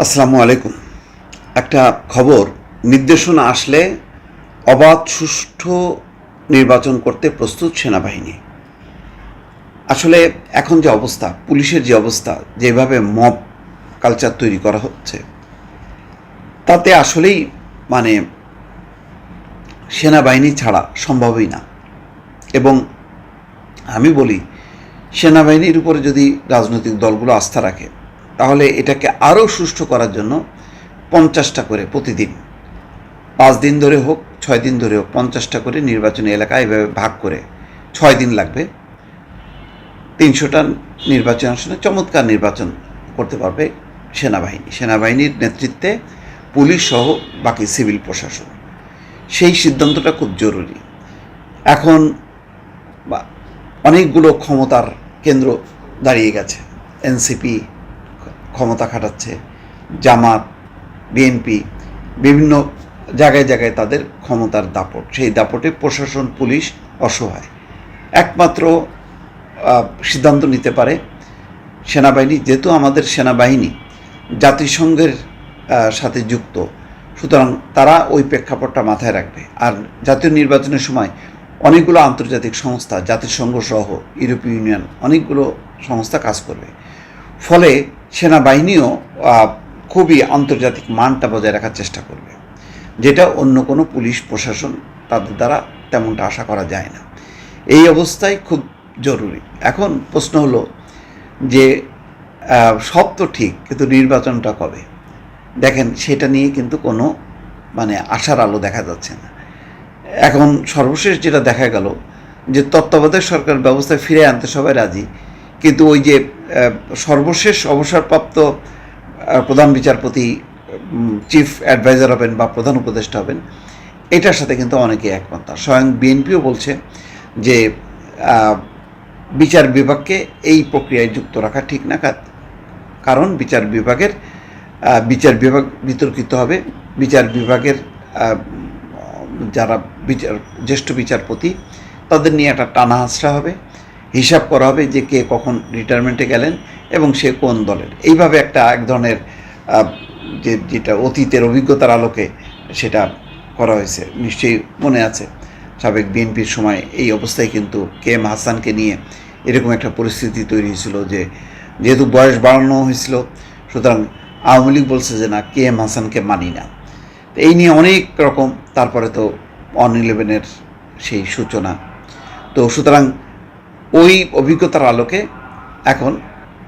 আসসালামু আলাইকুম। একটা খবর, নির্দেশনা আসলে অবাধ সুষ্ঠু নির্বাচন করতে প্রস্তুত সেনাবাহিনী। আসলে এখন যে অবস্থা, পুলিশের যে অবস্থা, যেভাবে মব কালচার তৈরি করা হচ্ছে, তাতে আসলেই মানে সেনাবাহিনী ছাড়া সম্ভবই না। এবং আমি বলি, সেনাবাহিনীর উপরে যদি রাজনৈতিক দলগুলো আস্থা রাখে, তাহলে এটাকে আরও সুষ্ঠু করার জন্য 50টা করে প্রতিদিন, 5 দিন ধরে হোক 6 দিন ধরে হোক, 50টা করে নির্বাচনী এলাকা এভাবে ভাগ করে 6 দিন লাগবে, 300টা নির্বাচন আসনে চমৎকার নির্বাচন করতে পারবে সেনাবাহিনী। সেনাবাহিনীর নেতৃত্বে পুলিশ সহ বাকি সিভিল প্রশাসন। সেই সিদ্ধান্তটা খুব জরুরি। এখন অনেকগুলো ক্ষমতার কেন্দ্র দাঁড়িয়ে গেছে। এনসিপি ক্ষমতা খাটাচ্ছে, জামাত, বিএনপি, বিভিন্ন জায়গায় জায়গায় তাদের ক্ষমতার দাপট। সেই দাপটে প্রশাসন, পুলিশ অসহায়। একমাত্র সিদ্ধান্ত নিতে পারে সেনাবাহিনী। যেহেতু আমাদের সেনাবাহিনী জাতিসংঘের সাথে যুক্ত, সুতরাং তারা ওই প্রেক্ষাপটটা মাথায় রাখবে। আর জাতীয় নির্বাচনের সময় অনেকগুলো আন্তর্জাতিক সংস্থা, জাতিসংঘ সহ ইউরোপীয় ইউনিয়ন, অনেকগুলো সংস্থা কাজ করবে। ফলে সেনাবাহিনীও খুবই আন্তর্জাতিক মানটা বজায় রাখার চেষ্টা করবে, যেটা অন্য কোনো পুলিশ প্রশাসন তাদের দ্বারা তেমনটা আশা করা যায় না। এই অবস্থায় খুব জরুরি। এখন প্রশ্ন হলো যে সব তো ঠিক, কিন্তু নির্বাচনটা কবে? দেখেন, সেটা নিয়ে কিন্তু কোনো আশার আলো দেখা যাচ্ছে না। এখন সর্বশেষ যেটা দেখা গেল যে তত্ত্বাবধায়ক সরকার ব্যবস্থায় ফিরে আনতে সবাই রাজি, কিন্তু ওই যে সর্বশেষ অবসরপ্রাপ্ত প্রধান বিচারপতি চিফ অ্যাডভাইজার হবেন বা প্রধান উপদেষ্টা হবেন, এটার সাথে কিন্তু অনেকে একমত না। স্বয়ং বিএনপিও বলছে যে বিচার বিভাগকে এই প্রক্রিয়ায় যুক্ত রাখা ঠিক না, কারণ বিচার বিভাগ বিতর্কিত হবে। বিচার বিভাগের যারা জ্যেষ্ঠ বিচারপতি, তাদের নিয়ে একটা টানা হাসরা হবে, হিসাব করা হবে যে কে কখন রিটায়ারমেন্টে গেলেন এবং সে কোন দলের। এইভাবে এক ধরনের যেটা অতীতের অভিজ্ঞতার আলোকে সেটা করা হয়েছে। নিশ্চয়ই মনে আছে, সাবেক বিএনপির সময় এই অবস্থায় কিন্তু কে এম হাসানকে নিয়ে এরকম একটা পরিস্থিতি তৈরি হয়েছিল যে যেহেতু বয়স বাড়ানো হয়েছিল, সুতরাং আওয়ামী লীগ বলছে যে না, কে এম হাসানকে মানি না। তো এই নিয়ে অনেক রকম, তারপরে তো 1/11-এর সেই সূচনা। তো সুতরাং ওই অভিজ্ঞতার আলোকে এখন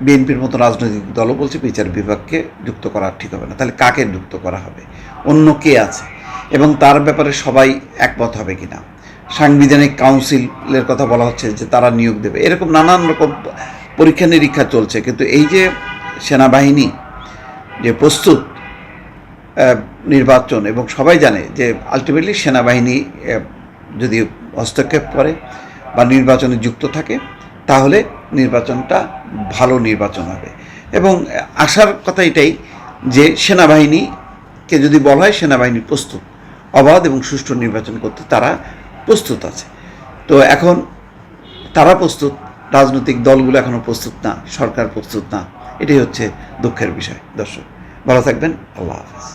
বিএনপির মতো রাজনৈতিক দলও বলছে বিচার বিভাগকে যুক্ত করা ঠিক হবে না। তাহলে কাকে যুক্ত করা হবে? অন্য কে আছে? এবং তার ব্যাপারে সবাই একমত হবে কিনা? সাংবিধানিক কাউন্সিলের কথা বলা হচ্ছে যে তারা নিয়োগ দেবে। এরকম নানান রকম পরীক্ষা নিরীক্ষা চলছে। কিন্তু এই যে সেনাবাহিনী যে প্রস্তুত নির্বাচন, এবং সবাই জানে যে আলটিমেটলি সেনাবাহিনী যদি হস্তক্ষেপ করে বা নির্বাচনে যুক্ত থাকে, তাহলে নির্বাচনটা ভালো নির্বাচন হবে। এবং আশার কথা এটাই যে সেনাবাহিনীকে যদি বলা হয়, সেনাবাহিনী প্রস্তুত অবাধ এবং সুষ্ঠু নির্বাচন করতে, তারা প্রস্তুত আছে। তো এখন তারা প্রস্তুত, রাজনৈতিক দলগুলো এখনও প্রস্তুত না, সরকার প্রস্তুত না। এটাই হচ্ছে দুঃখের বিষয়। দর্শক, ভালো থাকবেন। আল্লাহ হাফেজ।